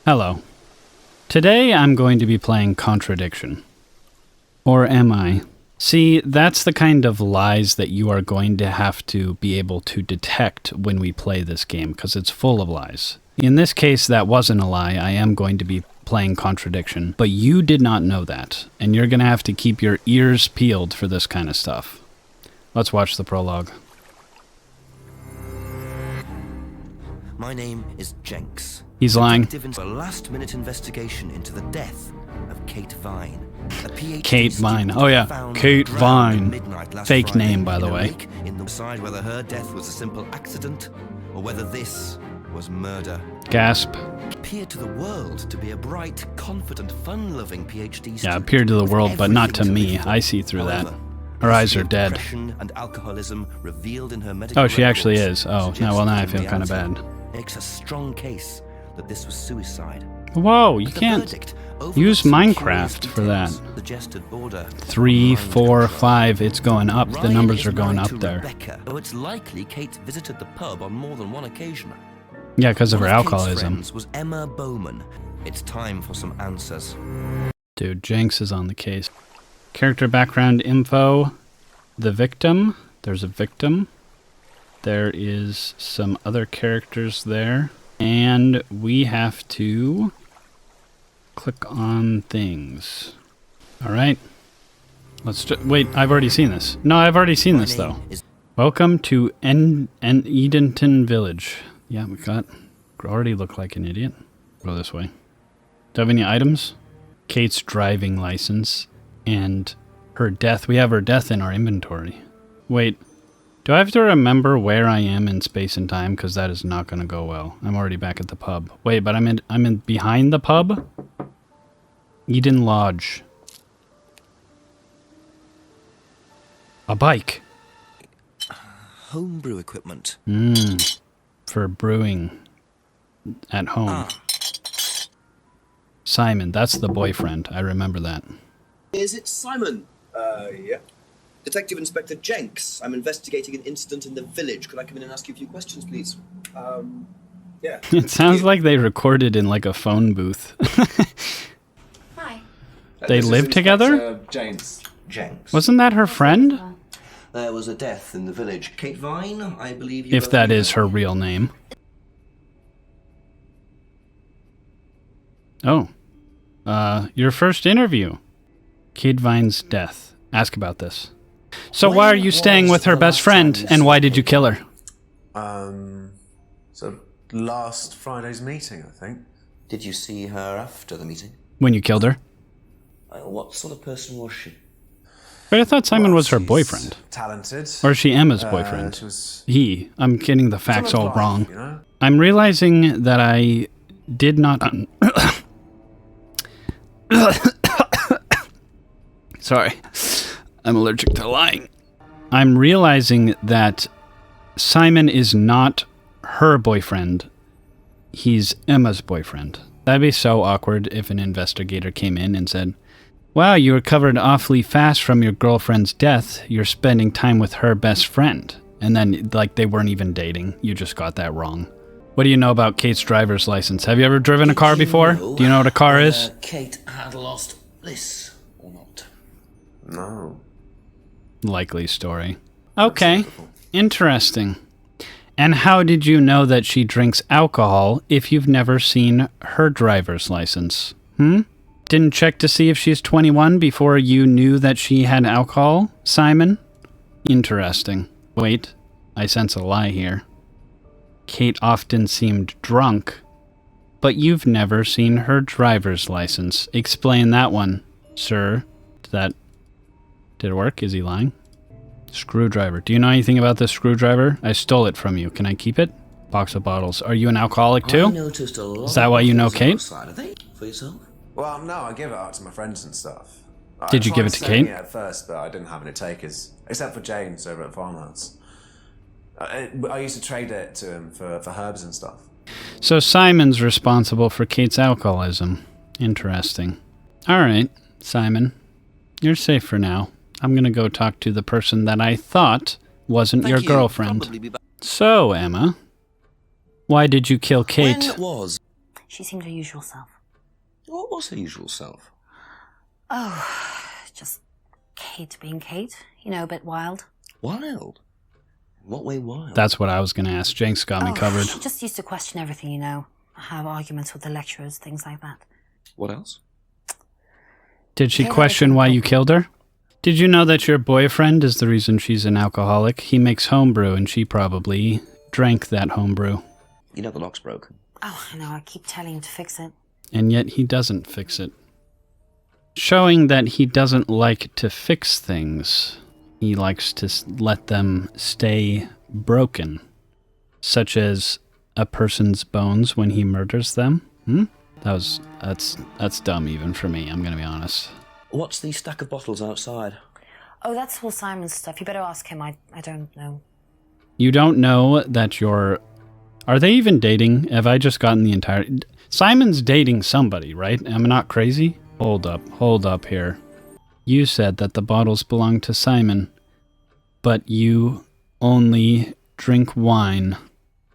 Hello. Today I'm going to be playing Contradiction. Or am I? See, that's the kind of lies that you are going to have to be able to detect when we play this game, because it's full of lies. In this case, that wasn't a lie. I am going to be playing Contradiction, but you did not know that, and you're going to have to keep your ears peeled for this kind of stuff. Let's watch the prologue. My name is Jenks. He's lying. A last-minute investigation into the death of Kate Vine. Kate Vine. Oh yeah, Kate Vine. Fake name, by the way. Decide whether her death was a simple accident or whether this was murder. Gasp. Appeared to the world to be a bright, confident, fun-loving PhD student. Yeah, appeared to the world, but not to me. I see through that. Her eyes are dead. Depression and alcoholism revealed in her medical Oh, she actually records is. Oh, suggests no, well, now I in feel kind of reality bad. Makes a strong case that this was suicide. Whoa, you The can't verdict use overlooks some Minecraft curious for that. details, suggested border 3, on mind 4, control. 5, it's going up. The Ryan numbers is are going married up to there. Rebecca, though it's likely Kate visited the pub on more than one occasion. Yeah, because of her One Kate's alcoholism. friends was Emma Bowman. It's time for some answers. Dude, Jenks is on the case. Character background info. The victim. There's a victim. There is some other characters there. And we have to click on things. Alright. Let's wait, I've already seen this. No, I've already seen My this though. name is Welcome to Edenton Village. Yeah, we got... Already look like an idiot. Go this way. Do I have any items? Kate's driving license. And her death. We have her death in our inventory. Wait. Do I have to remember where I am in space and time? Because that is not going to go well. I'm already back at the pub. Wait, but I'm in behind the pub? Eden Lodge. A bike. homebrew equipment. For brewing at home. Simon, that's the boyfriend. I remember that. Is it Simon? Yeah. Detective Inspector Jenks. I'm investigating an incident in the village. Could I come in and ask you a few questions, please? Yeah. It sounds like they recorded in like a phone booth. Hi. They This is live together? James. Jenks. Wasn't that her friend? There was a death in the village. Kate Vine, I believe you If both that knew is her real name. Oh. Your first interview. Kate Vine's death. Ask about this. So why are you staying with her best friend, and why did you kill her? So last Friday's meeting, I think. Did you see her after the meeting? When you killed her? What sort of person was she? But I thought Simon Well, was her she's boyfriend. Talented. Or is she Emma's boyfriend? She was I'm getting the facts all life, wrong. you know? I'm realizing that I did not... Sorry. I'm allergic to lying. I'm realizing that Simon is not her boyfriend. He's Emma's boyfriend. That'd be so awkward if an investigator came in and said, "Wow, you recovered awfully fast from your girlfriend's death. You're spending time with her best friend." And then, like, they weren't even dating. You just got that wrong. What do you know about Kate's driver's license? Have you ever driven a car before? Do you know what a car is? Kate had lost bliss, or not? No. Likely story. Okay, interesting. And how did you know that she drinks alcohol if you've never seen her driver's license? Didn't check to see if she's 21 before you knew that she had alcohol, Simon? Interesting. Wait, I sense a lie here. Kate often seemed drunk, but you've never seen her driver's license. Explain that one, sir. Did it work? Is he lying? Screwdriver. Do you know anything about this screwdriver? I stole it from you. Can I keep it? Box of bottles. Are you an alcoholic I too? noticed a lot Is that why you know of Kate? outside. Are they for yourself? Well, no, I give it out to my friends and stuff. Did you give it to I tried selling Kate? it at first, but I didn't have any takers, except for James over at the farmhouse. I used to trade it to him for herbs and stuff. So Simon's responsible for Kate's alcoholism. Interesting. Alright, Simon. You're safe for now. I'm gonna go talk to the person that I thought wasn't Thank your you. girlfriend. Probably be back. So, Emma, why did you kill Kate? When was She seemed her usual self. What was her usual self? Oh, just Kate being Kate. You know, a bit wild. Wild? In what way wild? That's what I was going to ask. Jenks got me covered. She just used to question everything, you know. Have arguments with the lecturers, things like that. What else? Did she question why you killed her? Did you know that your boyfriend is the reason she's an alcoholic? He makes homebrew, and she probably drank that homebrew. You know the lock's broken. Oh, I know, I keep telling him to fix it. And yet he doesn't fix it. Showing that he doesn't like to fix things. He likes to let them stay broken. Such as a person's bones when he murders them. That's dumb even for me, I'm gonna be honest. What's the stack of bottles outside? Oh, that's all Simon's stuff. You better ask him. I don't know. You don't know that you're... Are they even dating? Have I just gotten the entire... Simon's dating somebody, right? Am I not crazy? Hold up here. You said that the bottles belong to Simon, but you only drink wine.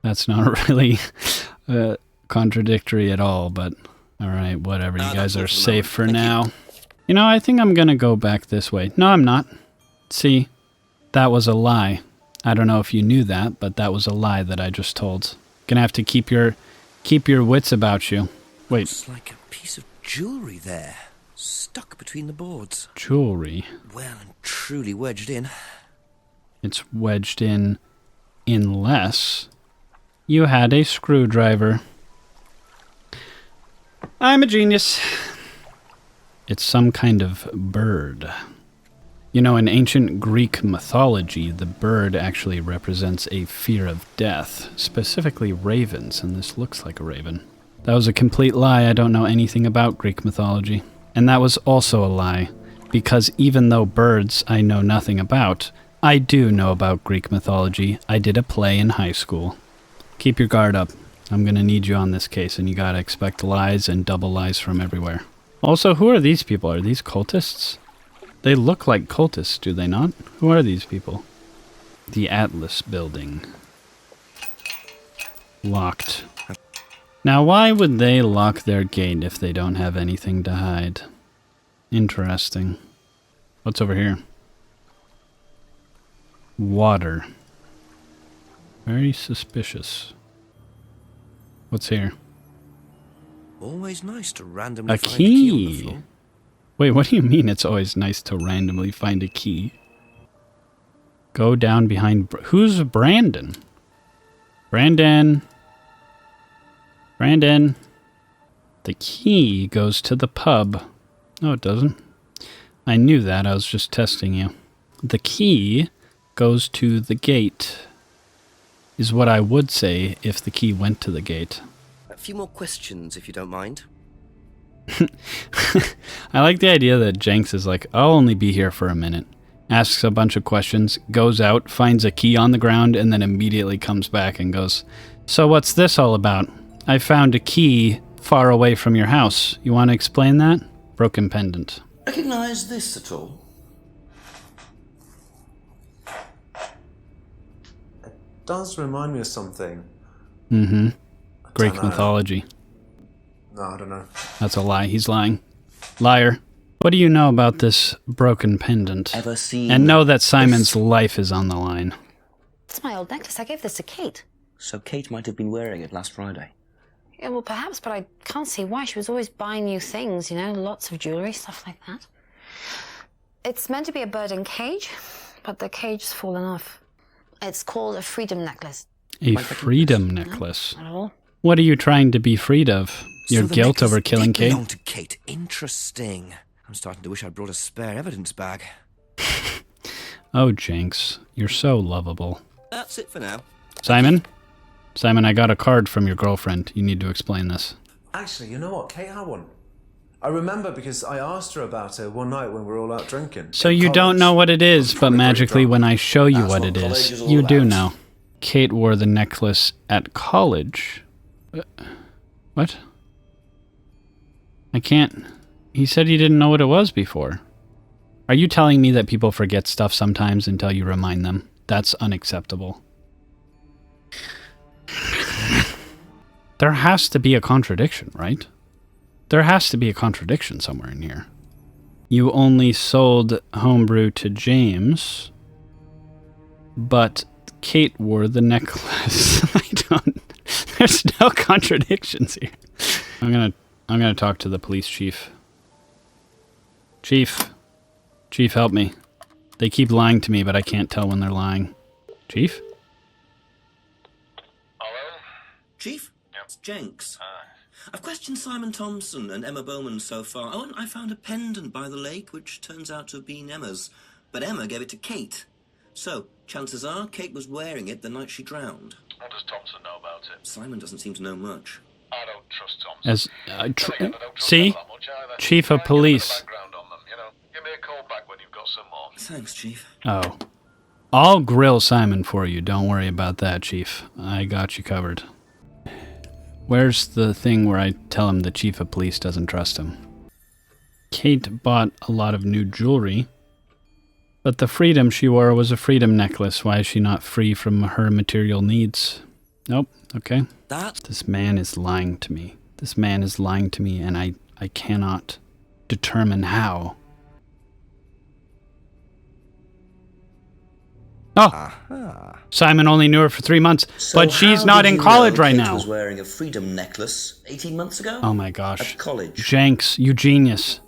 That's not really contradictory at all, but alright, whatever. You guys are safe for now. You know, I think I'm gonna go back this way. No, I'm not. See, that was a lie. I don't know if you knew that, but that was a lie that I just told. Gonna have to keep your wits about you. Wait. It's like a piece of jewellery there, stuck between the boards. Jewelry? Well and truly wedged in. It's wedged in unless you had a screwdriver. I'm a genius. It's some kind of bird. You know, in ancient Greek mythology, the bird actually represents a fear of death, specifically ravens, and this looks like a raven. That was a complete lie. I don't know anything about Greek mythology. And that was also a lie, because even though birds I know nothing about, I do know about Greek mythology. I did a play in high school. Keep your guard up. I'm gonna need you on this case, and you gotta expect lies and double lies from everywhere. Also, who are these people? Are these cultists? They look like cultists, do they not? Who are these people? The Atlas Building. Locked. Now, why would they lock their gate if they don't have anything to hide? Interesting. What's over here? Water. Very suspicious. What's here? Always nice to randomly A find a key on the key. floor. Wait, what do you mean it's always nice to randomly find a key? Go down behind... Who's Brandon? Brandon. The key goes to the pub. No, it doesn't. I knew that. I was just testing you. The key goes to the gate, is what I would say if the key went to the gate. A few more questions, if you don't mind. I like the idea that Jenks is like, I'll only be here for a minute. Asks a bunch of questions, goes out, finds a key on the ground, and then immediately comes back and goes, so what's this all about? I found a key far away from your house. You want to explain that? Broken pendant. Recognise this at all? It does remind me of something. Mm-hmm. Greek don't know. mythology. No, I don't know. That's a lie. He's lying. Liar. What do you know about this broken pendant? Ever seen... And know that Simon's life is on the line. It's my old necklace. I gave this to Kate. So Kate might have been wearing it last Friday. Yeah, well, perhaps, but I can't see why. She was always buying new things, you know, lots of jewellery, stuff like that. It's meant to be a bird in cage, but the cage's fallen off. It's called a freedom necklace. A freedom necklace. Not at all. What are you trying to be freed of? Your So the guilt necklace over killing did Kate? belong to Kate. Interesting. I'm starting to wish I'd brought a spare evidence bag. Oh, Jenks. You're so lovable. That's it for now. Simon? Simon, I got a card from your girlfriend. You need to explain this. Actually, you know what? Kate had one. I remember because I asked her about it one night when we were all out drinking. So In you don't college. know what it is, I'm but probably pretty magically drunk. when I show you That's what what it college is, is all you do about. know. Kate wore the necklace at college. What? I can't... He said he didn't know what it was before. Are you telling me that people forget stuff sometimes until you remind them? That's unacceptable. There has to be a contradiction, right? There has to be a contradiction somewhere in here. You only sold homebrew to James, but Kate wore the necklace. There's no contradictions here. I'm gonna talk to the police chief. Chief, help me. They keep lying to me, but I can't tell when they're lying. Chief? Hello? Chief? Yep. It's Jenks. I've questioned Simon Thompson and Emma Bowman so far. Oh, and I found a pendant by the lake, which turns out to have been Emma's. But Emma gave it to Kate. So, chances are, Kate was wearing it the night she drowned. What does Thompson know about it? Simon doesn't seem to know much. I don't trust Thompson. See? That much either. Chief of Get a bit police. background on them, you know. Give me a call back when you've got some more. Thanks, Chief. Oh. I'll grill Simon for you. Don't worry about that, Chief. I got you covered. Where's the thing where I tell him the chief of police doesn't trust him? Kate bought a lot of new jewelry, but the freedom she wore was a freedom necklace. Why is she not free from her material needs? Nope. Okay. This man is lying to me. This man is lying to me, and I cannot determine how. Oh, Simon only knew her for 3 months, but she's not in college right now. Kate was wearing a freedom necklace 18 months ago? Oh my gosh. At college. Jenks, you genius.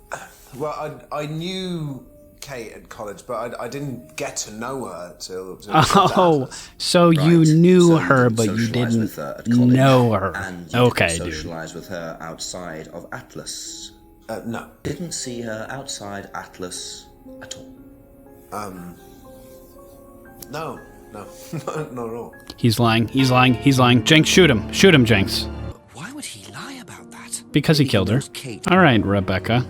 Well, I knew Kate at college, but I didn't get to know her till Oh, so you knew So her, didn't but you socialise didn't with her at college, know her. And you Okay, didn't dude. socialise with her outside of Atlas. No. Didn't see her outside Atlas at all. No, not at all. He's lying. He's lying. He's lying. Jenks, shoot him. Shoot him, Jenks. Why would he lie about that? Because he Maybe killed her. knows Kate. All right, Rebecca.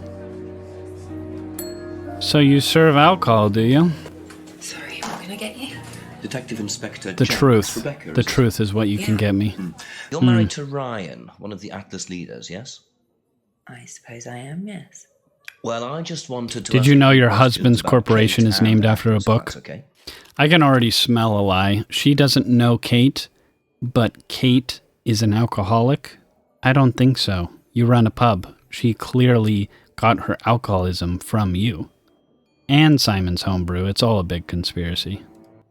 So you serve alcohol, do you? Sorry, what can I get you? Detective Inspector The Jenks, truth. Rebecca, The is it? truth is what you can get me. You're married to Ryan, one of the Atlas leaders, yes? I suppose I am, yes. Well, I just wanted to Did ask you know few your questions husband's about corporation Kate is named and after a Atlas, if book? that's okay. I can already smell a lie. She doesn't know Kate, but Kate is an alcoholic? I don't think so. You run a pub. She clearly got her alcoholism from you. And Simon's homebrew. It's all a big conspiracy.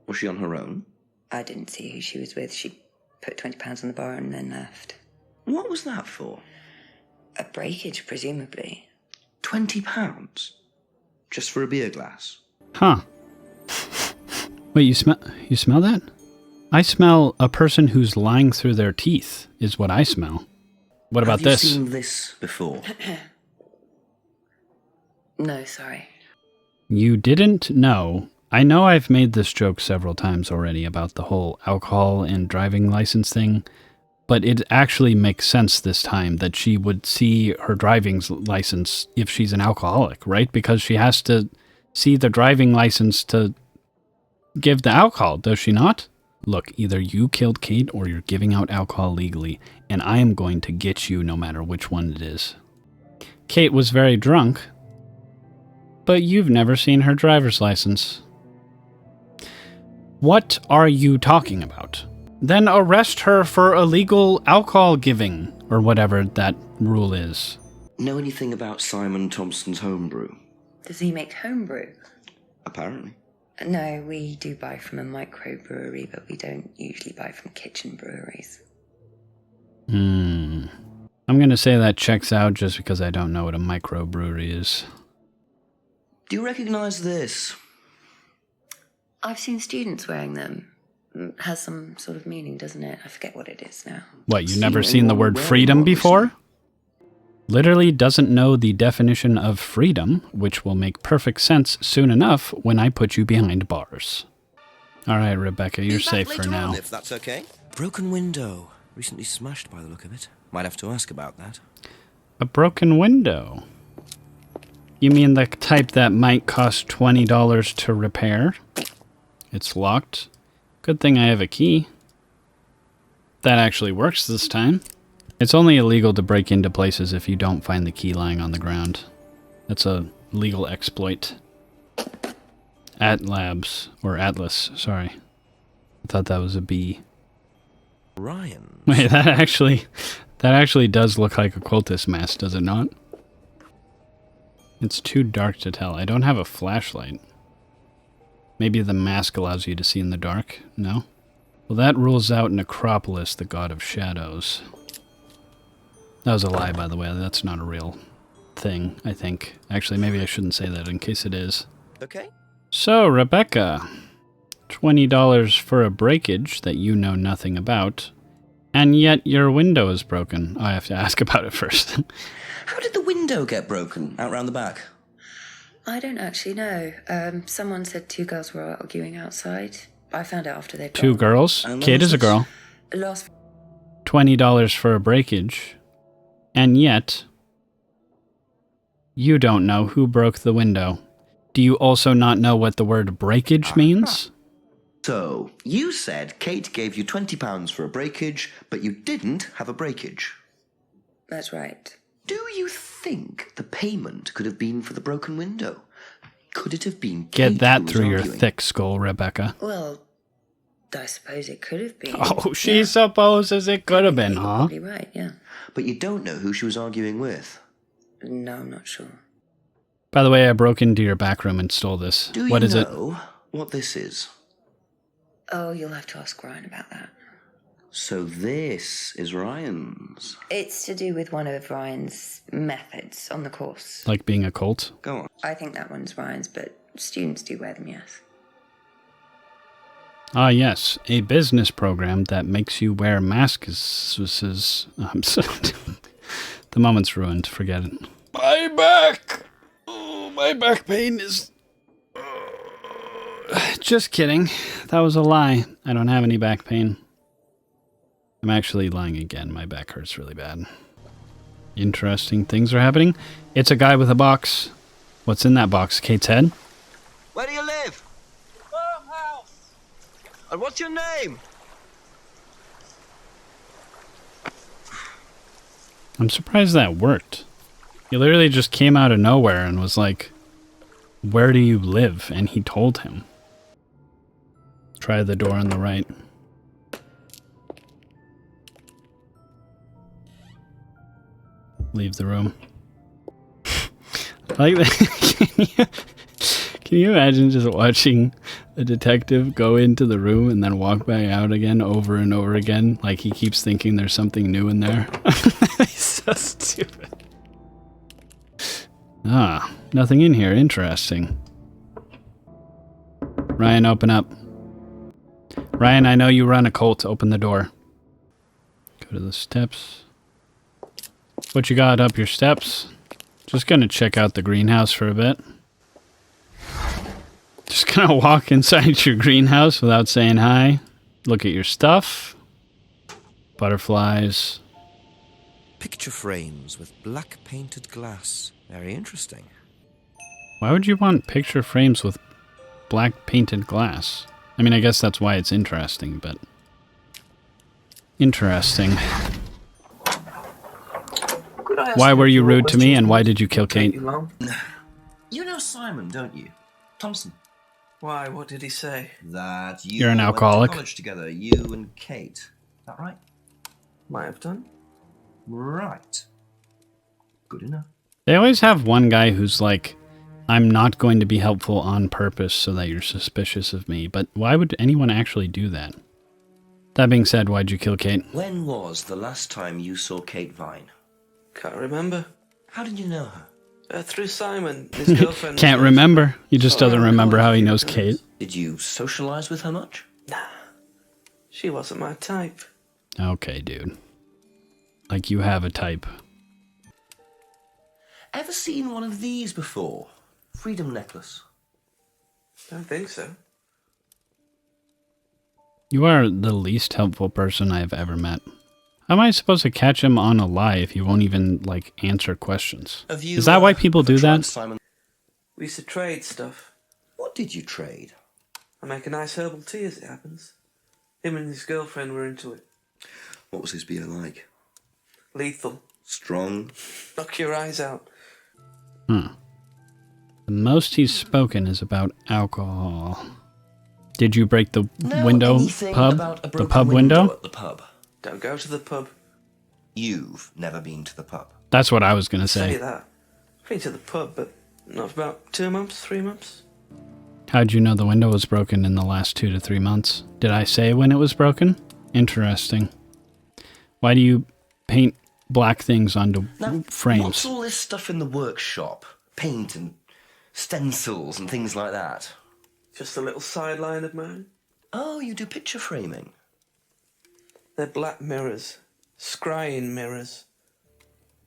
Was she on her own? I didn't see who she was with. She put £20 on the bar and then left. What was that for? A breakage, presumably. £20? Just for a beer glass? Huh. Wait, you smell that? I smell a person who's lying through their teeth, is what I smell. What about Have you this? seen this before? No, sorry. You didn't know. I know I've made this joke several times already about the whole alcohol and driving license thing, but it actually makes sense this time that she would see her driving license if she's an alcoholic, right? Because she has to see the driving license to give the alcohol, does she not? Look, either you killed Kate or you're giving out alcohol legally, and I am going to get you no matter which one it is. Kate was very drunk, but you've never seen her driver's license. What are you talking about? Then arrest her for illegal alcohol giving, or whatever that rule is. Know anything about Simon Thompson's homebrew? Does he make homebrew? Apparently. No, we do buy from a microbrewery, but we don't usually buy from kitchen breweries. I'm going to say that checks out just because I don't know what a microbrewery is. Do you recognise this? I've seen students wearing them. Has some sort of meaning, doesn't it? I forget what it is now. What, you've never seen the anyone word wearing freedom one before? recently? Literally doesn't know the definition of freedom, which will make perfect sense soon enough when I put you behind bars. All right, Rebecca, you're Be back safe for later now. on, if that's okay. Broken window. Recently smashed by the look of it. Might have to ask about that. A broken window. You mean the type that might cost $20 to repair? It's locked. Good thing I have a key. That actually works this time. It's only illegal to break into places if you don't find the key lying on the ground. That's a legal exploit. Atlas, sorry. I thought that was a B. Ryan. Wait, that That actually does look like a cultist mask, does it not? It's too dark to tell. I don't have a flashlight. Maybe the mask allows you to see in the dark? No? Well, that rules out Necropolis, the god of shadows. That was a lie, by the way. That's not a real thing, I think. Actually, maybe I shouldn't say that in case it is. Okay. So, Rebecca, $20 for a breakage that you know nothing about, and yet your window is broken. Oh, I have to ask about it first. How did the window get broken out round the back? I don't actually know. Someone said 2 girls were arguing outside. I found out after they'd Two gone. girls. And when Kate was is a this? girl. Last $20 for a breakage, and yet you don't know who broke the window. Do you also not know what the word breakage means? So, you said Kate gave you £20 for a breakage, but you didn't have a breakage. That's right. Do you think the payment could have been for the broken window? Could it have been Kate Get who that was through your arguing? thick skull, Rebecca. Well, I suppose it could have been. Oh, she supposes it could have been, You're huh? probably right, yeah. But you don't know who she was arguing with. No, I'm not sure. By the way, I broke into your back room and stole this. Do What you is it? know what this is? Oh, you'll have to ask Ryan about that. So this is Ryan's. It's to do with one of Ryan's methods on the course. Like being a cult? Go on. I think that one's Ryan's, but students do wear them, yes. Ah, yes. A business program that makes you wear masks. The moment's ruined. Forget it. My back! Oh, my back pain is... Just kidding. That was a lie. I don't have any back pain. I'm actually lying again. My back hurts really bad. Interesting things are happening. It's a guy with a box. What's in that box? Kate's head? Where do you live? Farmhouse! And what's your name? I'm surprised that worked. He literally just came out of nowhere and was like, where do you live? And he told him. Try the door on the right. Leave the room. Like that. Can you imagine just watching a detective go into the room and then walk back out again over and over again? Like he keeps thinking there's something new in there. He's so stupid. Ah, nothing in here. Interesting. Ryan, open up. Ryan, I know you run a cult. Open the door. Go to the steps. What you got up your steps? Just gonna check out the greenhouse for a bit. Just gonna walk inside your greenhouse without saying hi. Look at your stuff. Butterflies. Picture frames with black painted glass. Very interesting. Why would you want picture frames with black painted glass? I mean, I guess that's why it's interesting, but... Interesting. Why were you rude to me, and why did you kill Kate? You know Simon, don't you? Thompson. Why? What did he say? That you You're an all alcoholic. went to college together, you and Kate. Is that right? Might have done. Right. Good enough. They always have one guy who's like, I'm not going to be helpful on purpose so that you're suspicious of me. But why would anyone actually do that? That being said, why'd you kill Kate? When was the last time you saw Kate Vine? Can't remember. How did you know her? Through Simon, his girlfriend. Can't remember. He just doesn't remember how he knows Kate. Did you socialize with her much? Nah. She wasn't my type. Okay, dude. Like you have a type. Ever seen one of these before? Freedom necklace. Don't think so. You are the least helpful person I've ever met. How am I supposed to catch him on a lie if you won't even, like, answer questions? Have you, Is that why people do tried that? Simon? We used to trade stuff. What did you trade? I make a nice herbal tea as it happens. Him and his girlfriend were into it. What was his beer like? Lethal. Strong? Knock your eyes out. The most he's spoken is about alcohol. Did you break the Know window anything pub? about a The broken pub window? at the pub? Don't go to the pub. You've never been to the pub. That's what I was going to Say say. that. I've been to the pub, but not for about 2 months, 3 months. How'd you know the window was broken in the last 2 to 3 months? Did I say when it was broken? Interesting. Why do you paint black things onto Now, frames? what's all this stuff in the workshop? Paint and stencils and things like that. Just a little sideline of mine. Oh, you do picture framing. They're black mirrors. Scrying mirrors.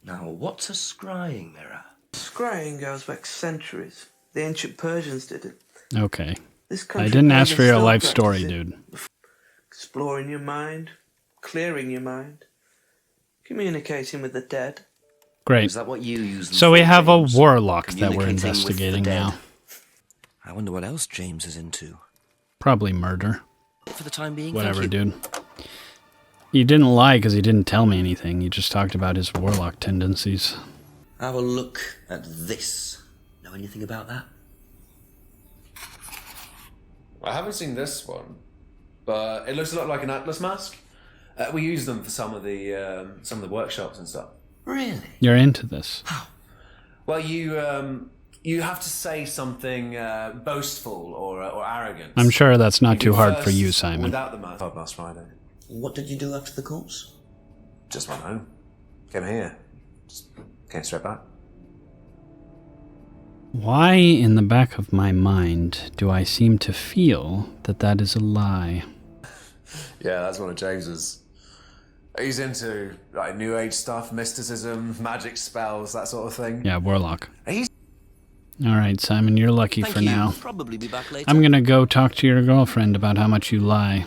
Now, what's a scrying mirror? Scrying goes back centuries. The ancient Persians did it. Okay. This I country didn't ask for your still life story, practice it. dude. Exploring your mind. Clearing your mind. Communicating with the dead. Great. Is that what you use? So we have a James? warlock that we're Communicating with the investigating dead. now. I wonder what else James is into. Probably murder. For the time being, Whatever, thank you. dude. He didn't lie because he didn't tell me anything. He just talked about his warlock tendencies. Have a look at this. Know anything about that? I haven't seen this one, but it looks a lot like an Atlas mask. We use them for some of the workshops and stuff. Really? You're into this. Well, you have to say something boastful or arrogant. I'm sure that's not You too do hard for first you, Simon. Without the mask. Last Friday. What did you do after the course? Just went home. Came here. Just came straight back. Why in the back of my mind do I seem to feel that that is a lie? Yeah, that's one of James's. He's into like New Age stuff, mysticism, magic spells, that sort of thing. Yeah, warlock. He's All right, Simon, you're lucky Thank for you. now. Probably be back later. I'm gonna go talk to your girlfriend about how much you lie.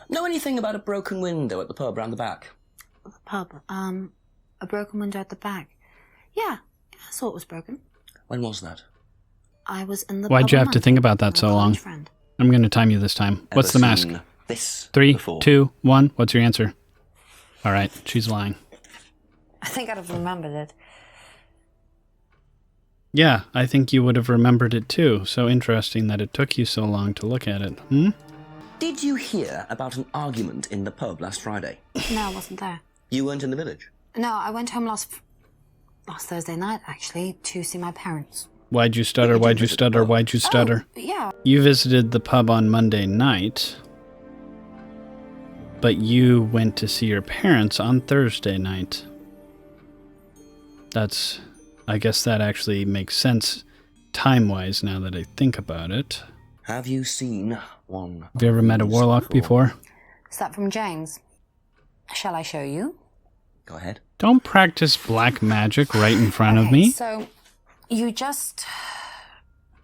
Know anything about a broken window at the pub round the back? The pub, a broken window at the back. Yeah, I saw it was broken. When was that? I was in the Why'd pub you a have to month think about that with a so long? college friend. I'm gonna time you this time. What's the Ever mask? seen This 3, before? 2, 1. What's your answer? All right, she's lying. I think I'd have remembered it. Yeah, I think you would have remembered it too. So interesting that it took you so long to look at it. Hmm? Did you hear about an argument in the pub last Friday? No, I wasn't there. You weren't in the village? No, I went home last Thursday night, actually, to see my parents. Why'd you stutter? Why'd you stutter? Why'd you stutter? Oh, yeah. You visited the pub on Monday night, but you went to see your parents on Thursday night. I guess that actually makes sense time-wise now that I think about it. Have you seen one? Have you ever met a warlock before? Is that from James? Shall I show you? Go ahead. Don't practice black magic right in front of me. So, you just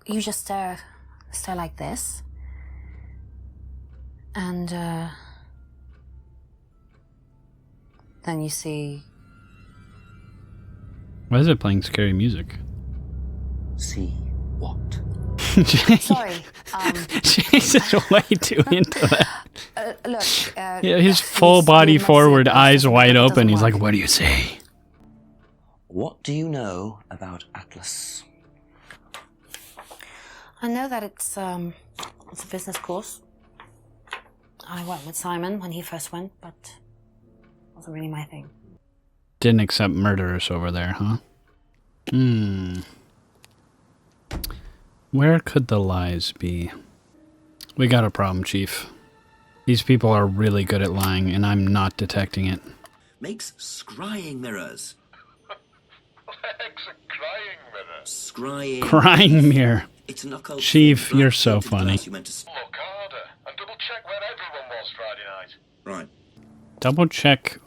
stare like this. And, then you see... Why is it playing scary music? See what? Sorry, Jesus, way too into that. look, Yeah, his full body forward, eyes wide open. He's like, what do you say? What do you know about Atlas? I know that it's a business course. I went with Simon when he first went, but it wasn't really my thing. Didn't accept murderers over there, huh? Where could the lies be? We got a problem, Chief. These people are really good at lying, and I'm not detecting it. Makes scrying mirrors. Legs and crying mirror. Scrying. Crying mirror. It's an occult. Chief, thing. you're so Black painted funny. glass you meant to Look harder and double check where everyone was Friday night. Right. Double check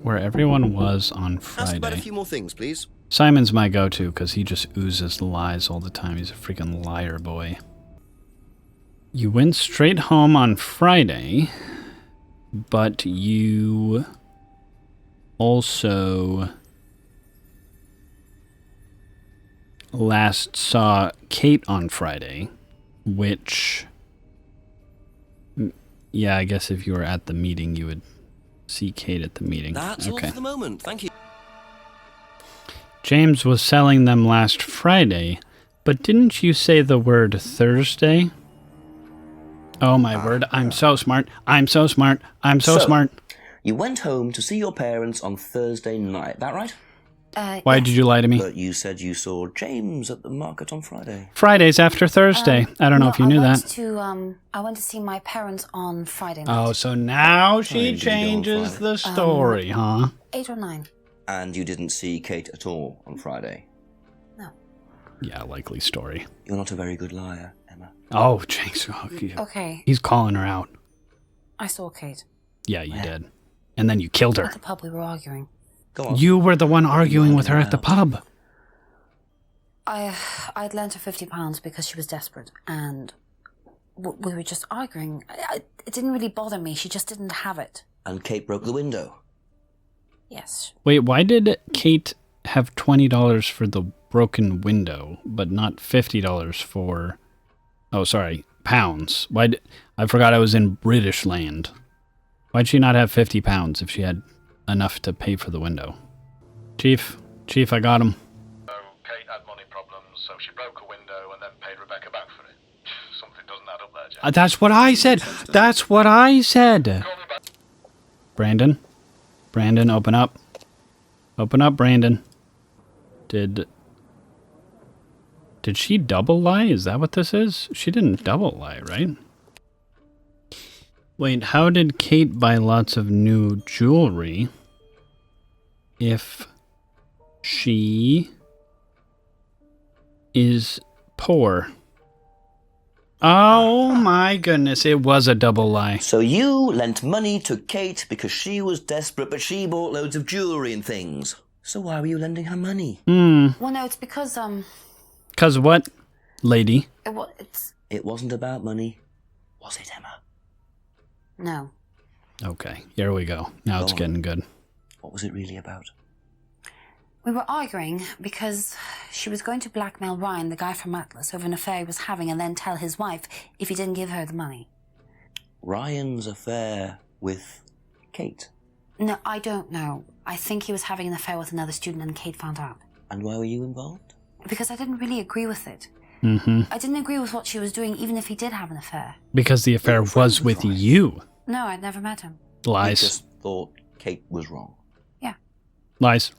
where everyone was on Ask about a Friday. few more things, please. Simon's my go-to because he just oozes lies all the time. He's a freaking liar boy. You went straight home on Friday, but you also last saw Kate on Friday, which, yeah, I guess if you were at the meeting, you would see Kate at the meeting. That's all for the moment. Thank you. James was selling them last Friday, but didn't you say the word Thursday? Oh my word, I'm so smart. I'm so smart. I'm so smart. You went home to see your parents on Thursday night, that right? Why yes. did you lie to me? But you said you saw James at the market on Friday. Fridays after Thursday. I don't know if you knew that. I went to see my parents on Friday night. Oh, so now Time she did you go on changes Friday? the story, huh? 8 or 9. And you didn't see Kate at all on Friday. No. Yeah, likely story. You're not a very good liar, Emma. Oh, Jinx. Oh, Okay, he's calling her out. I saw Kate. Yeah, you did. And then you killed her. At the pub we were arguing. Go on. You were the one arguing with her at the pub. I'd lent her £50 because she was desperate, and we were just arguing. It didn't really bother me. She just didn't have it. And Kate broke the window. Yes. Wait, why did Kate have $20 for the broken window, but not $50 for... Oh, sorry, pounds. I forgot I was in British land. Why'd she not have £50 if she had enough to pay for the window? Chief, I got him. So Kate had money problems, so she broke a window and then paid Rebecca back for it. Something doesn't add up there, Jack. That's what I said. That's what I said. Call me back. Brandon, open up. Open up, Brandon. Did she double lie? Is that what this is? She didn't double lie, right? Wait, how did Kate buy lots of new jewelry if she is poor? Oh my goodness, it was a double lie. So you lent money to Kate because she was desperate, but she bought loads of jewellery and things. So why were you lending her money? Well, no, it's because, 'Cause what, lady? It wasn't about money, was it, Emma? No. Okay, here we go. Now it's getting good. What was it really about? We were arguing because she was going to blackmail Ryan, the guy from Atlas, over an affair he was having, and then tell his wife if he didn't give her the money. Ryan's affair with Kate? No, I don't know. I think he was having an affair with another student and Kate found out. And why were you involved? Because I didn't really agree with it. Mm-hmm. I didn't agree with what she was doing, even if he did have an affair. Because the affair was with you. No, I'd never met him. Lies. You just thought Kate was wrong. Yeah. Lies.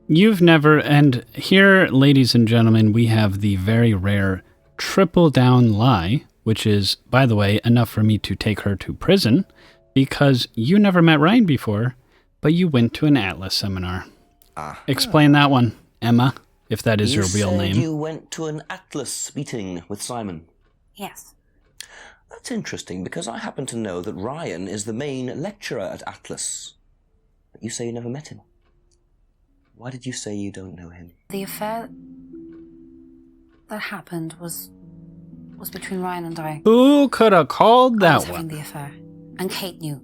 You've never, and here, ladies and gentlemen, we have the very rare triple down lie, which is, by the way, enough for me to take her to prison, because you never met Ryan before, but you went to an Atlas seminar. Explain that one, Emma, if that is your real name. You went to an Atlas meeting with Simon. Yes. That's interesting, because I happen to know that Ryan is the main lecturer at Atlas. But you say you never met him. Why did you say you don't know him? The affair that happened was between Ryan and I. Who could have called I that was having one? the affair. And Kate knew.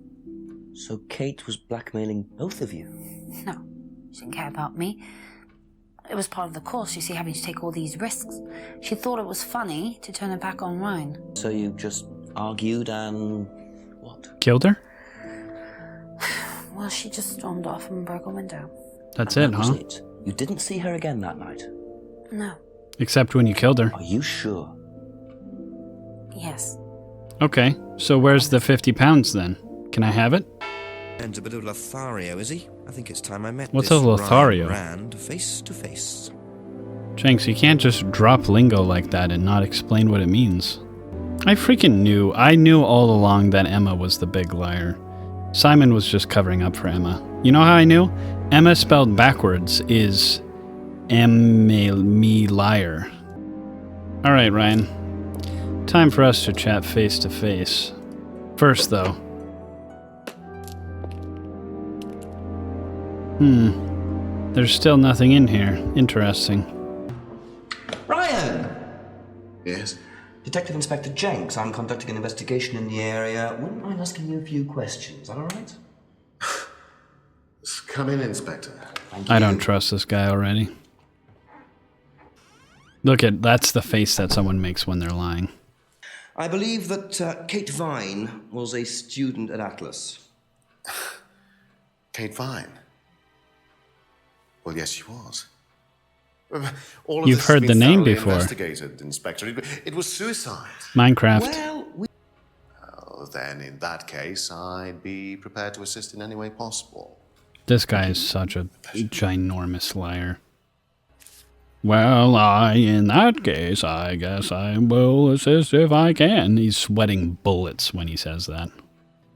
So Kate was blackmailing both of you? No, she didn't care about me. It was part of the course, you see, having to take all these risks. She thought it was funny to turn her back on Ryan. So you just argued and... what? Killed her? Well, she just stormed off and broke a window. That's And it, that huh? was it. You didn't see her again that night? No. Except when you killed her. Are you sure? Yes. Okay, so where's the £50 then? Can I have it? And a bit of Lothario, is he? I think it's time I met What's this a Lothario? Ryan Rand face to face. Jinx, you can't just drop lingo like that and not explain what it means. I freaking knew. I knew all along that Emma was the big liar. Simon was just covering up for Emma. You know how I knew? Emma spelled backwards is me liar. Alright, Ryan. Time for us to chat face to face. First, though. There's still nothing in here. Interesting. Ryan! Yes? Detective Inspector Jenks, I'm conducting an investigation in the area. Wouldn't mind asking you a few questions, is that alright? Come in, Inspector. Thank I you. don't trust this guy already. Look at, that's the face that someone makes when they're lying. I believe that Kate Vine was a student at Atlas. Kate Vine? Well, yes, she was. All of You've this has heard been the name thoroughly before. investigated, Inspector. It was suicide. Minecraft. Well, we... Oh, then in that case, I'd be prepared to assist in any way possible. This guy is such a ginormous liar. Well, in that case, I guess I will assist if I can. He's sweating bullets when he says that.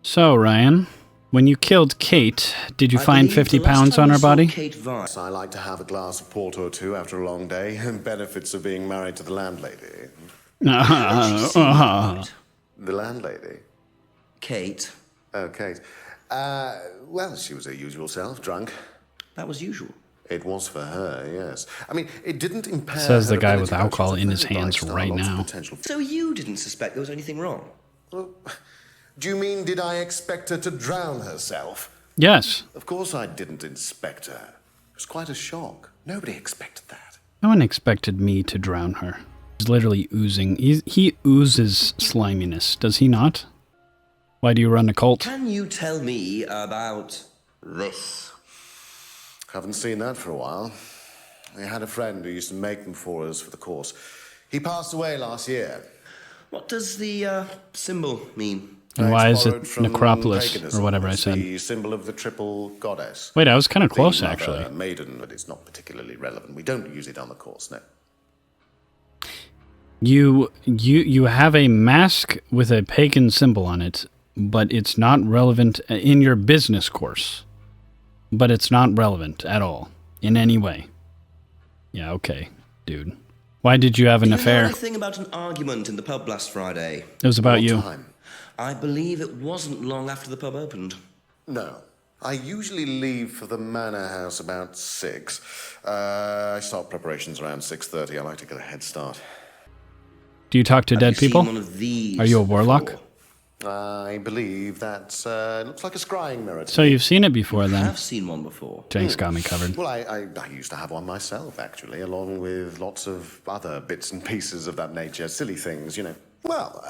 So, Ryan, when you killed Kate, did you find 50 pounds on her body? I like to have a glass of port or two after a long day, and benefits of being married to the landlady. The landlady? Kate. Oh, Kate. Well, she was her usual self, drunk. That was usual. It was for her, yes. I mean, it didn't impair Says the her guy ability, with but alcohol she was in a his very hands bright star, right lots of now. potential. So you didn't suspect there was anything wrong? Well, do you mean, did I expect her to drown herself? Yes. Of course I didn't inspect her. It was quite a shock. Nobody expected that. No one expected me to drown her. He's literally oozing. He oozes sliminess, does he not? Why do you run a cult? Can you tell me about this? Haven't seen that for a while. I had a friend who used to make them for us for the course. He passed away last year. What does the symbol mean? And why is it Borrowed from necropolis, paganism. or whatever I It's said? the symbol of the triple goddess. Wait, I was kind of close, The mother, actually. Maiden, but it's not particularly relevant. We don't use it on the course, no. You have a mask with a pagan symbol on it, but it's not relevant in your business course. But it's not relevant at all, in any way. Yeah, okay, dude. Why did you have an Do you know affair? anything about an argument in the pub last Friday? It was about What you. time? I believe it wasn't long after the pub opened. No. I usually leave for the manor house about 6. I start preparations around 6:30. I like to get a head start. Do you talk to dead people? One of these Are you a warlock? before? I believe that looks like a scrying mirror to So me. you've seen it before then. I've seen one before. Jenks got me covered. Well, I used to have one myself, actually, along with lots of other bits and pieces of that nature. Silly things, you know. Well,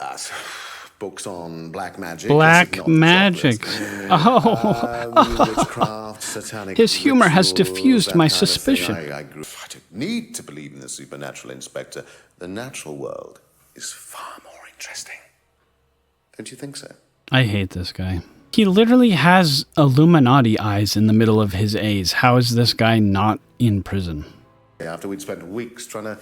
books on black magic. Black not magic. chocolates. Oh. Witchcraft, satanic His humor has rituals, diffused that my kind of thing. suspicion. I don't need to believe in the supernatural, Inspector. The natural world is far more interesting. Don't you think so? I hate this guy. He literally has Illuminati eyes in the middle of his A's. How is this guy not in prison? After we'd spent weeks trying to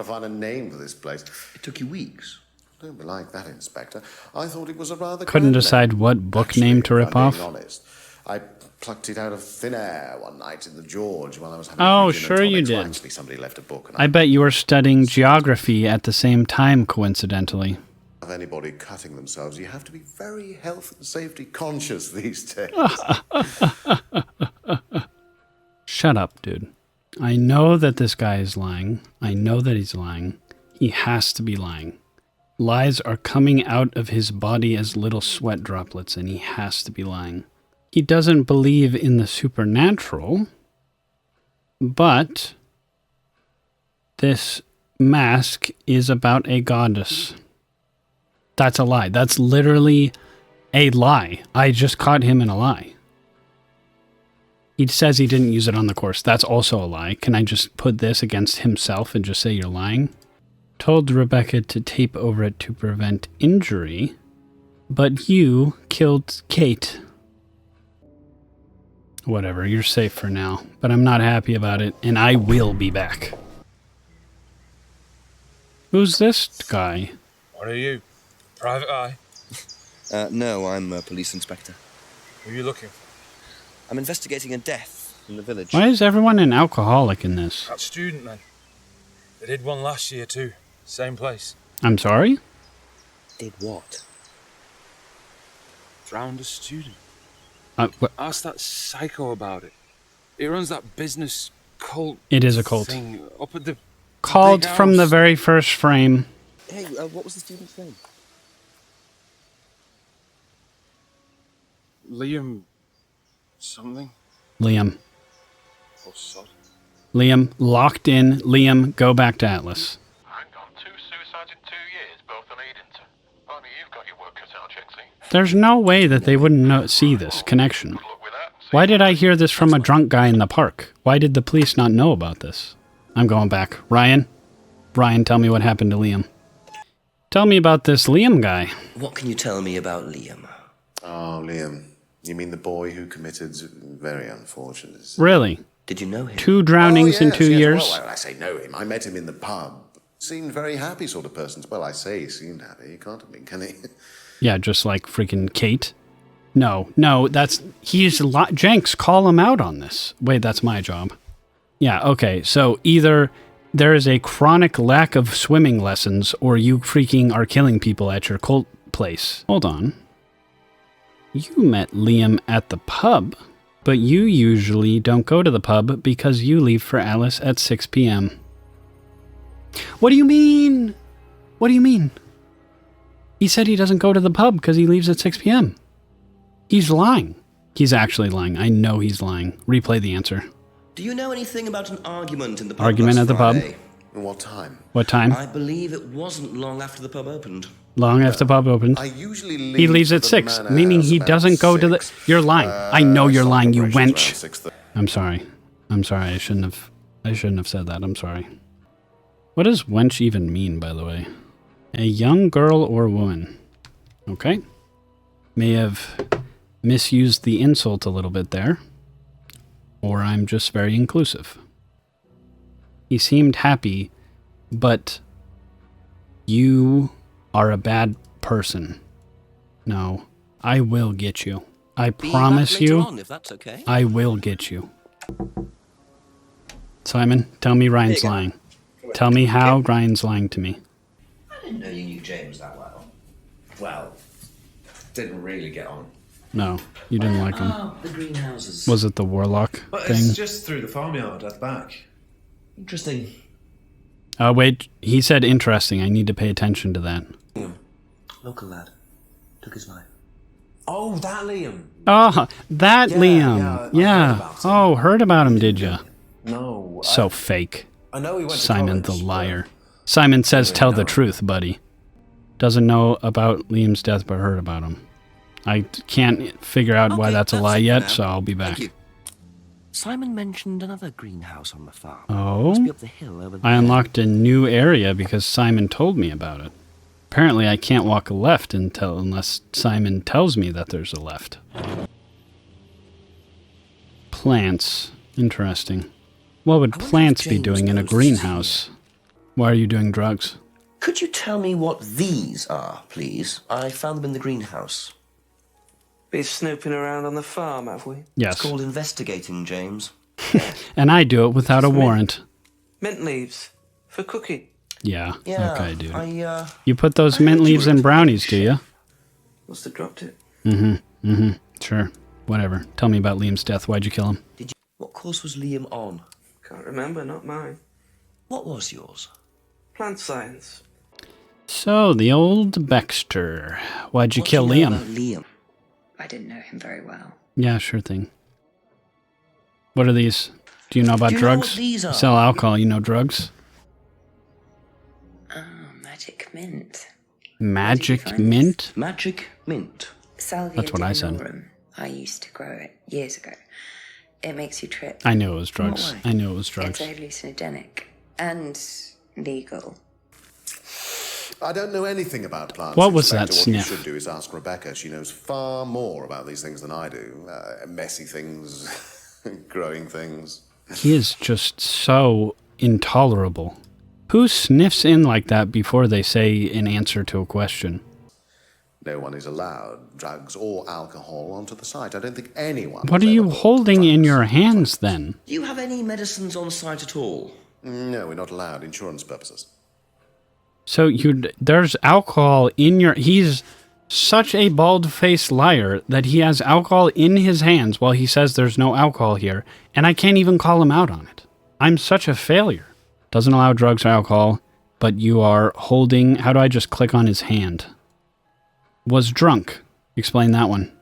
find a name for this place. It took you weeks. Don't be like that, Inspector. I thought it was a rather Couldn't grand decide name. what book Actually, name to if rip I'm off? being honest, I plucked it out of thin air one night in the George while I was having Oh, a few gin and sure you tonics. Well, did. actually, somebody left a book, and I bet you were studying geography at the same time, coincidentally. of anybody cutting themselves. You have to be very health and safety conscious these days. Shut up, dude. I know that this guy is lying. I know that he's lying. He has to be lying. Lies are coming out of his body as little sweat droplets, and he has to be lying. He doesn't believe in the supernatural, but this mask is about a goddess. That's a lie. That's literally a lie. I just caught him in a lie. He says he didn't use it on the course. That's also a lie. Can I just put this against himself and just say you're lying? Told Rebecca to tape over it to prevent injury, but you killed Kate. Whatever, you're safe for now, but I'm not happy about it, and I will be back. Who's this guy? What are you? Private eye? No, I'm a police inspector. Who are you looking for? I'm investigating a death in the village. Why is everyone an alcoholic in this? That student, man. They did one last year too. Same place. I'm sorry? Did what? Drowned a student. What? Ask that psycho about it. He runs that business cult. It is a cult. Thing up at the Called big from the house. very first frame. Hey, what was the student's name? Liam. Something. Liam. Or sod. Liam, locked in. Liam, go back to Atlas. Hang on, 2 suicides in 2 years, both on Edinton. Blimey, you've got your work cut out, Jenksy. There's no way that they wouldn't see this connection. Good luck with that. See Why you did I later. hear this from a drunk guy in the park? Why did the police not know about this? I'm going back. Ryan, tell me what happened to Liam. Tell me about this Liam guy. What can you tell me about Liam? Oh, Liam. You mean the boy who committed very unfortunate... Really? Did you know him? 2 drownings in 2 years? Well, I say know him. I met him in the pub. Seemed very happy sort of person. Well, I say he seemed happy. He can't have been, can he? Yeah, just like freaking Kate. No, that's... Jenks, call him out on this. Wait, that's my job. Yeah, okay, so either there is a chronic lack of swimming lessons or you freaking are killing people at your cult place. Hold on. You met Liam at the pub, but you usually don't go to the pub because you leave for Alice at 6 p.m. What do you mean? What do you mean? He said he doesn't go to the pub because he leaves at 6 p.m. He's lying. He's actually lying. I know he's lying. Replay the answer. Do you know anything about an argument in the pub Argument last at the pub? Friday? What time? What time? I believe it wasn't long after the pub opened. Long after the pub opened. I usually leave He leaves at the 6, manor meaning house he about doesn't go to the... 6. You're lying. I know you're lying, you wench. Celebrations around 6:30. I'm sorry. I'm sorry. I shouldn't have said that. I'm sorry. What does wench even mean, by the way? A young girl or woman. Okay. May have misused the insult a little bit there. Or I'm just very inclusive. He seemed happy, but you are a bad person. No, I will get you. I promise you, On, if that's okay. I will get you. Simon, tell me Ryan's lying. Tell me how Ryan's lying to me. I didn't know you knew James that well. Well, didn't really get on. No, you didn't like him. Ah, the greenhouses. Was it the warlock But thing? it's just through the farmyard at the back. Interesting. Wait, he said interesting. I need to pay attention to that. Local lad. Took his life. Oh, that Liam. Oh, that Yeah, Liam. yeah, I heard about him. Oh, heard about him, did you? No. So fake. I know he went Simon to the college, liar. Simon says really tell the know. truth, buddy. Doesn't know about Liam's death, but heard about him. I can't figure out why Okay, that's a that's lie it for yet, now. so I'll be back. Thank you. Simon mentioned another greenhouse on the farm. Oh? Must be up the hill over there. I unlocked a new area because Simon told me about it. Apparently I can't walk left unless Simon tells me that there's a left. Plants. Interesting. What would I wonder if plants be James doing in a knows this is greenhouse? Why are you doing drugs? Could you tell me what these are, please? I found them in the greenhouse. Been snooping around on the farm, have we? Yes. It's called investigating, James. And I do it without a Just me. warrant. Mint leaves. For cooking. Yeah. Yeah. Okay, dude. I You put those I mint heard you leaves were in a brownies, fish. do you? Must have dropped it. Sure. Whatever. Tell me about Liam's death. Why'd you kill him? What course was Liam on? Can't remember, not mine. What was yours? Plant science. So, the old Baxter. Why'd you What kill do you know Liam? about Liam? I didn't know him very well. Yeah, sure thing. What are these? Do you know about Do you know drugs? what these are? Sell alcohol, you know drugs? Oh, magic mint. Magic find this? mint? Magic mint. Salvia That's what I said. divinorum. I used to grow it years ago. It makes you trip. I knew it was drugs. way? I knew it was drugs. It's hallucinogenic and legal. I don't know anything about plants. What was Inspector. that What sniff? you should do is ask Rebecca. She knows far more about these things than I do. Messy things, growing things. He is just so intolerable. Who sniffs in like that before they say an answer to a question? No one is allowed drugs or alcohol onto the site. I don't think anyone... What are has you ever holding drugs in your on hands site. then? Do you have any medicines on site at all? No, we're not allowed. Insurance purposes. So there's alcohol in your... He's such a bald-faced liar that he has alcohol in his hands while he says there's no alcohol here, and I can't even call him out on it. I'm such a failure. Doesn't allow drugs or alcohol, but you are holding... How do I just click on his hand? Was drunk. Explain that one.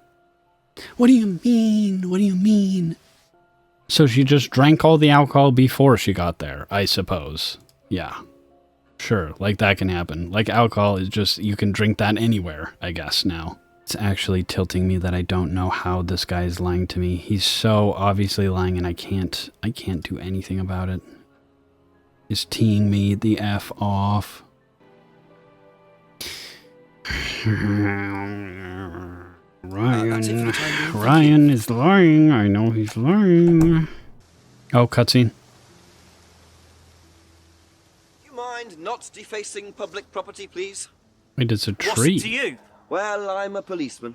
What do you mean? What do you mean? So she just drank all the alcohol before she got there, I suppose. Yeah. Sure, like that can happen. Like alcohol is just, you can drink that anywhere, I guess, now. It's actually tilting me that I don't know how this guy is lying to me. He's so obviously lying and I can't do anything about it. He's teeing me the F off. Ryan is lying. I know he's lying. Oh, cutscene. You mind not defacing public property, please? Wait, it's a What's tree. it to you? Well, I'm a policeman.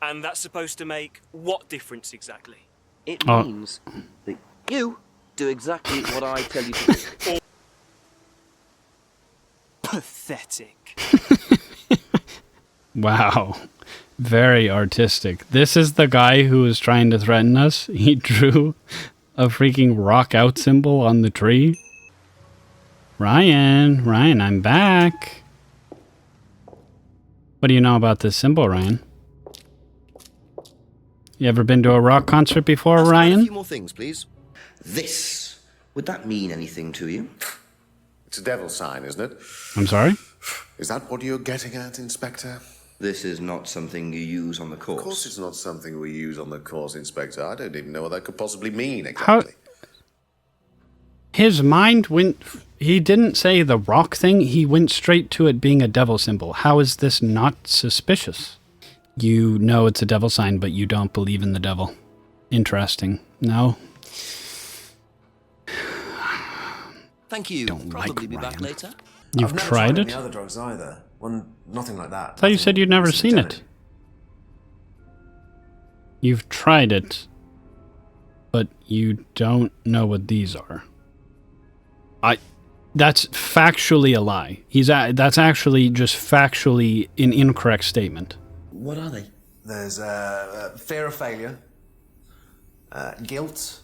And that's supposed to make what difference exactly? It means that you do exactly what I tell you to do. Pathetic. Wow. Very artistic. This is the guy who was trying to threaten us. He drew a freaking rock out symbol on the tree. Ryan, I'm back. What do you know about this symbol, Ryan? You ever been to a rock concert before, A Ryan? few more things, please. This. Would that mean anything to you? It's a devil sign, isn't it? I'm sorry? Is that what you're getting at, Inspector? This is not something you use on the course. Of course it's not something we use on the course, Inspector. I don't even know what that could possibly mean exactly. His mind went... He didn't say the rock thing. He went straight to it being a devil symbol. How is this not suspicious? You know it's a devil sign, but you don't believe in the devil. Interesting. No? Thank you. Don't Probably like be back Ryan. later. You've I've never tried any it? other drugs either. Nothing like that. I thought you said you'd never seen it. You've tried it, but you don't know what these are. That's factually a lie. That's actually just factually an incorrect statement. What are they? There's fear of failure, guilt,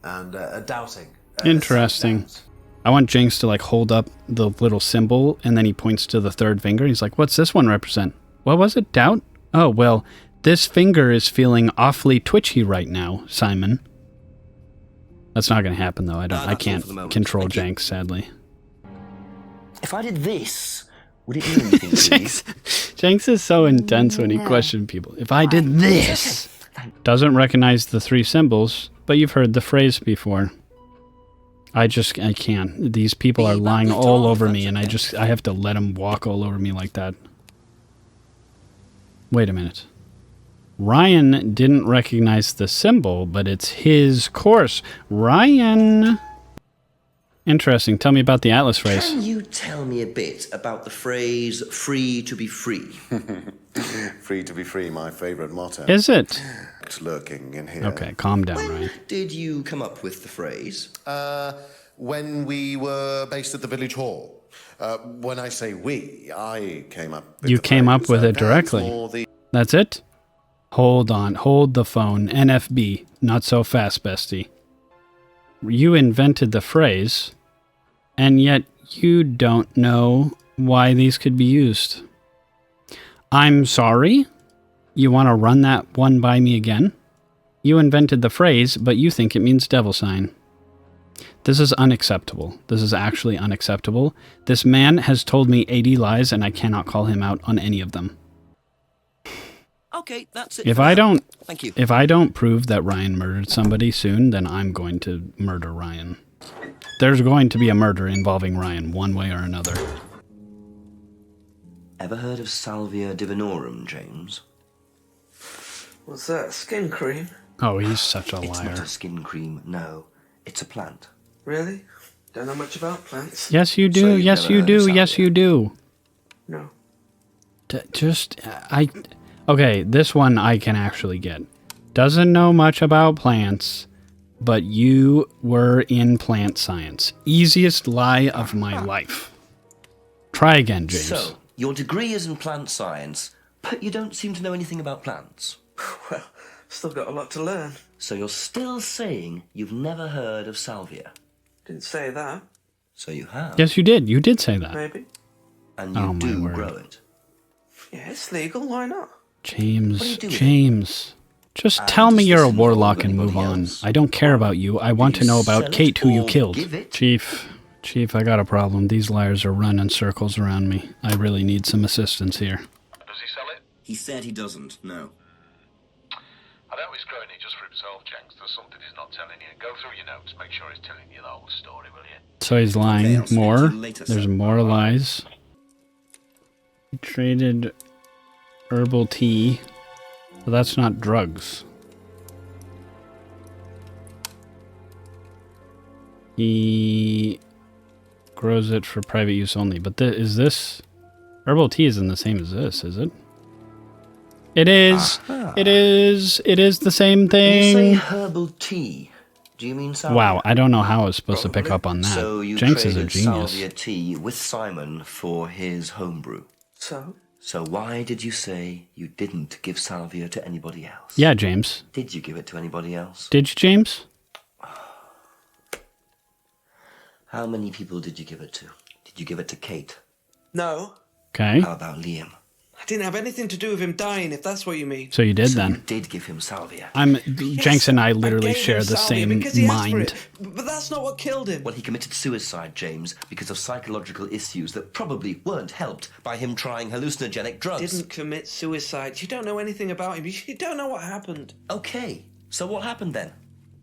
and doubting. Interesting. Self-doubt. I want Jinx to like hold up the little symbol and then he points to the third finger. He's like, what's this one represent? What was it? Doubt? Oh, well, this finger is feeling awfully twitchy right now, Simon. That's not going to happen though. I can't control Jinx, sadly. If I did this, would it mean anything to you? Jinx is so intense when he questions people. If I did this. Doesn't recognize the three symbols, but you've heard the phrase before. I can't. These people are lying all over me, and I have to let them walk all over me like that. Wait a minute. Ryan didn't recognize the symbol, but it's his course. Ryan! Interesting. Tell me about the Atlas phrase. Can you tell me a bit about the phrase free to be free? Free to be free, my favourite motto. Is it? It's lurking in here. Okay, calm down, Ryan. Did you come up with the phrase? When we were based at the village hall. When I say we, I came up with You the came up phrase. with it Dan's directly. more the- That's it? Hold on. Hold the phone. NFB. Not so fast, bestie. You invented the phrase, and yet you don't know why these could be used. I'm sorry? You want to run that one by me again? You invented the phrase, but you think it means devil sign. This is unacceptable. This is actually unacceptable. This man has told me 80 lies, and I cannot call him out on any of them. Okay, that's it. If for I now. don't, Thank you. if I don't prove that Ryan murdered somebody soon, then I'm going to murder Ryan. There's going to be a murder involving Ryan, one way or another. Ever heard of Salvia divinorum, James? What's that? Skin cream? Oh, he's such a It's not liar. a skin cream, no. It's a plant. Really? Don't know much about plants. Yes, you So do. you've Yes, never you heard of do. Yes, salvia? you do. No. Okay, this one I can actually get. Doesn't know much about plants, but you were in plant science. Easiest lie of my life. Try again, James. So, your degree is in plant science, but you don't seem to know anything about plants. Well, still got a lot to learn. So you're still saying you've never heard of salvia? Didn't say that. So you have. Yes, you did. You did say that. Maybe. And you Oh, my do word. grow it. Yeah, it's legal. Why not? James, What do you do with it? James. Just And tell me does you're a this involve warlock and move anybody on. else? I don't care about you. I want to you know sell about it Kate, who you or killed. give it? Chief, I got a problem. These liars are running circles around me. I really need some assistance here. Does he sell it? He said he doesn't, no. I know he's growing it just for himself, Jenks. There's something he's not telling you. Go through your notes, make sure he's telling you the whole story, will you? So he's lying Okay, I'll speak to more. you later, There's sir. more lies. He traded herbal tea, but that's not drugs. He grows it for private use only. But is this... Herbal tea isn't the same as this, is it? It is. Aha. It is. It is the same When you thing. say herbal tea, do you mean salvia? Wow, I don't know how I was supposed to pick Probably. up on that. So you Jenks is a traded genius. salvia tea with Simon for his homebrew. So? So why did you say you didn't give salvia to anybody else? Yeah, James. Did you give it to anybody else? Did you, James? How many people did you give it to? Did you give it to Kate? No. Okay. How about Liam? I didn't have anything to do with him dying, if that's what you mean. So you did So then. you did give him salvia. Jenks and I literally gave share him the salvia same because he asked for mind. it. But that's not what killed him. Well, he committed suicide, James, because of psychological issues that probably weren't helped by him trying hallucinogenic drugs. Didn't commit suicide. You don't know anything about him. You don't know what happened. Okay, so what happened then?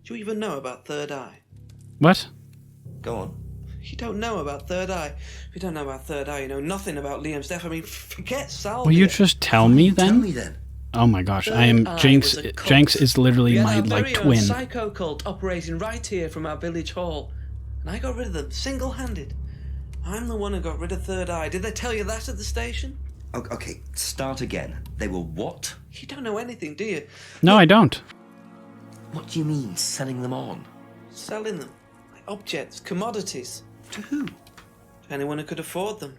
Do you even know about Third Eye? What? Go on. You don't know about Third Eye. If you don't know about Third Eye, you know nothing about Liam's death. I mean, forget salvia. Will you just tell me then? Tell me then. Oh my gosh, Third I am Eye Jenks. was a cult. Jenks is literally We had my our very own twin. psycho cult operating right here from our village hall, and I got rid of them single-handed. I'm the one who got rid of Third Eye. Did they tell you that at the station? Okay, start again. They were what? You don't know anything, do you? No, I don't. What do you mean, selling them on? Selling them, like objects, commodities, To who? to anyone who could afford them.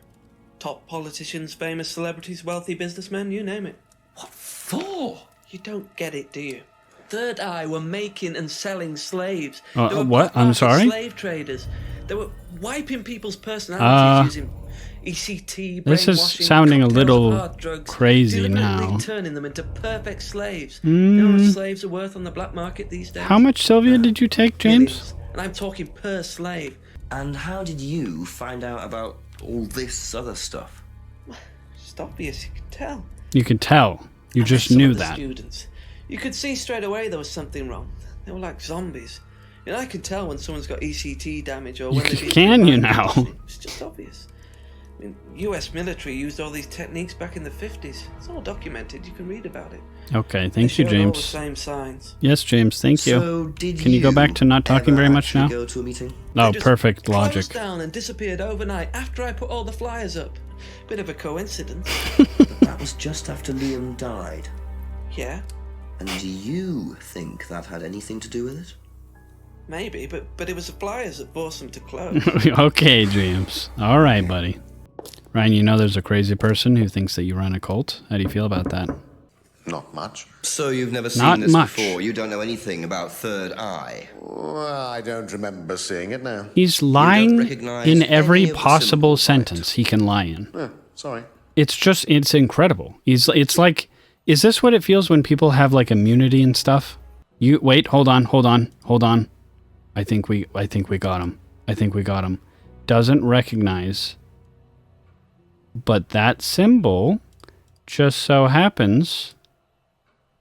Top politicians, famous celebrities, wealthy businessmen, you name it. What for? You don't get it, do you? Third Eye were making and selling slaves. They were what? black I'm market sorry? Slave traders. They were wiping people's personalities using ECT, This is brainwashing, sounding a cocktails little of hard drugs, crazy deliberately now. turning them into perfect slaves. You know how much slaves are worth on the black market these days? How much Sylvia did you take, James? Millions. And I'm talking per slave. And how did you find out about all this other stuff? It's obvious, you could tell. You could tell. You I met just some knew of the that. Students. You could see straight away there was something wrong. They were like zombies. You know, I can tell when someone's got ECT damage or when they've been Can you combined now? with- It's just obvious. I mean, US military used all these techniques back in the 50s. It's all documented. You can read about it. Okay, They thank you, showed all the James. same signs. Yes, James, thank you. So did Can you go back to not talking ever very much actually now? Go to a meeting? Oh, They just perfect logic. closed down and disappeared overnight after I put all the flyers up. Bit of a coincidence. But that was just after Liam died. Yeah, And do you think that had anything to do with it? maybe, but it was the flyers that forced them to close. Okay, James. All right, buddy. Ryan, you know there's a crazy person who thinks that you run a cult. How do you feel about that? Not much. So you've never seen Not this much. before? You don't know anything about Third Eye? Well, I don't remember seeing it now. He's lying recognize in any every of the possible symbols, right? sentence he can lie in. Sorry. It's incredible. It's like, is this what it feels when people have like immunity and stuff? You wait, hold on. I think we got him. Doesn't recognize, but that symbol just so happens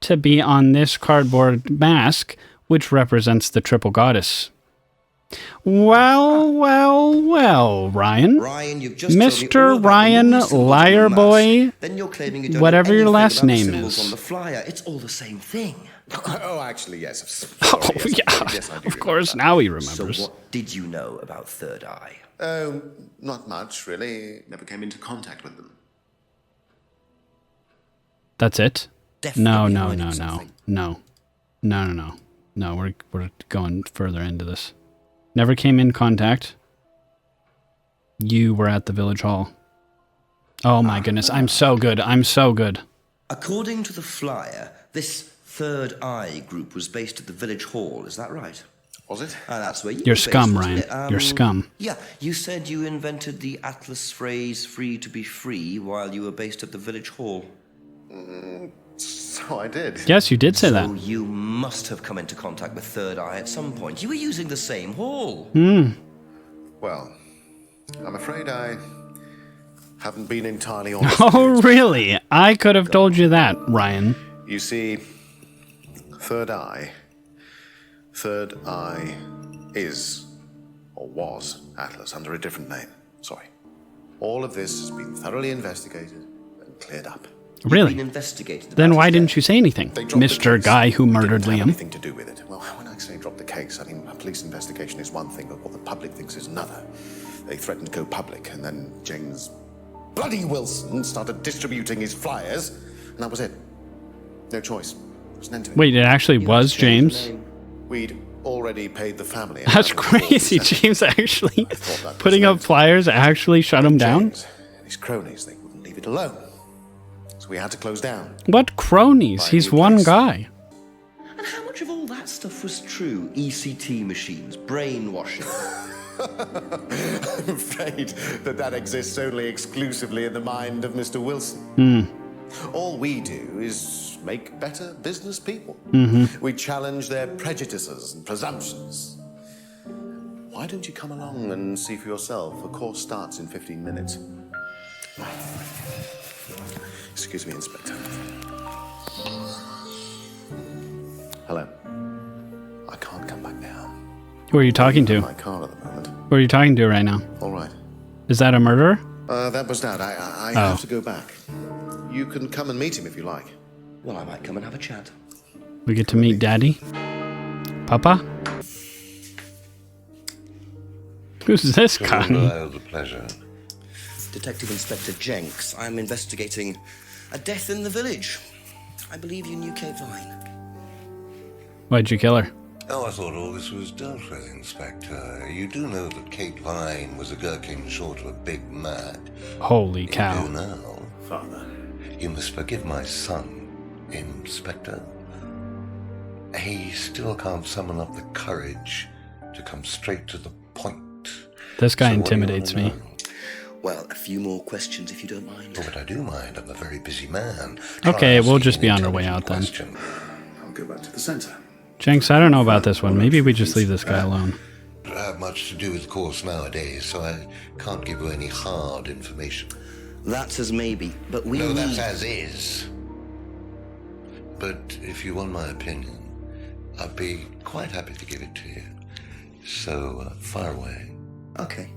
to be on this cardboard mask, which represents the triple goddess. Well, Ryan. Ryan, you've just told me all Mr. about the Ryan, movie symbols on liar the mask. boy, Then you're claiming you don't whatever know your anything last about the name symbols is. on the flyer. It's all the same thing. Oh, actually, yes. Oh, Sorry, yes, yeah. yes, I do Of remember course, that. now he So remembers. what did you know about Third Eye? Oh, not much, really. Never came into contact with them. That's it? Definitely No. hiding something. No, we're going further into this. Never came in contact. You were at the village hall. Oh my goodness, I'm so good. According to the flyer, this Third Eye group was based at the village hall. Is that right? Was it? That's where you You're were based, scum, wasn't Ryan. it? You're scum. Yeah, you said you invented the Atlas phrase "free to be free" while you were based at the village hall. So I did. Yes, you did say that. So you must have come into contact with Third Eye at some point. You were using the same hall. Well, I'm afraid I haven't been entirely honest. Oh, really? I could have told you that, Ryan. You see, Third Eye is, or was, Atlas under a different name. Sorry. All of this has been thoroughly investigated, cleared up. Really? Been investigated Then about why his didn't death. you say anything, They dropped the Mr. case. Guy who murdered Didn't have Liam? anything to do with it. Well, when I say drop the case, I mean a police investigation is one thing, but what the public thinks is another. They threatened to go public, and then James bloody Wilson started distributing his flyers, and that was it. No choice. There's an end to it. Wait, it actually was James? We'd already paid the family. That's crazy. James actually was putting up flyers actually shut him down? James and his cronies, they wouldn't leave it alone. So we had to close down. What cronies? He's one guy. And how much of all that stuff was true? ECT machines, brainwashing. I'm afraid that exists only exclusively in the mind of Mr. Wilson. All we do is make better business people. We challenge their prejudices and presumptions. Why don't you come along and see for yourself? The course starts in 15 minutes. Excuse me, Inspector. Hello. I can't come back now. Who are you talking to? My car at the moment. Who are you talking to right now? All right. Is that a murderer? That was Dad. I Oh. have to go back. You can come and meet him if you like. Well, I might come and have a chat. We get to meet Daddy? Papa? Who's this guy? The pleasure. Detective Inspector Jenks. I'm investigating a death in the village. I believe you knew Kate Vine. Why'd you kill her? Oh, I thought all this was dealt with, Inspector. You do know that Kate Vine was a gherkin short of a Big Mac. Holy You cow. do now. Father. You must forgive my son, Inspector. He still can't summon up the courage to come straight to the point. This guy So what do you intimidates wanna me. know? Well, a few more questions if you don't mind. Oh, but I do mind. I'm a very busy man. Okay, Try we'll asking just be an on our way intelligent out then. question. I'll go back to the center. Jenks, I don't know about this one. Maybe we just leave this guy alone. I don't have much to do with the course nowadays, so I can't give you any hard information. That's as maybe, but we No, that's need... as is. But if you want my opinion, I'd be quite happy to give it to you. So, fire away. Okay,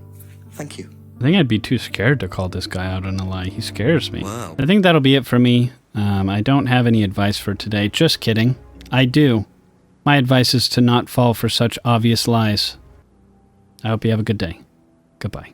thank you. I think I'd be too scared to call this guy out on a lie. He scares me. Wow. I think that'll be it for me. I don't have any advice for today. Just kidding. I do. My advice is to not fall for such obvious lies. I hope you have a good day. Goodbye.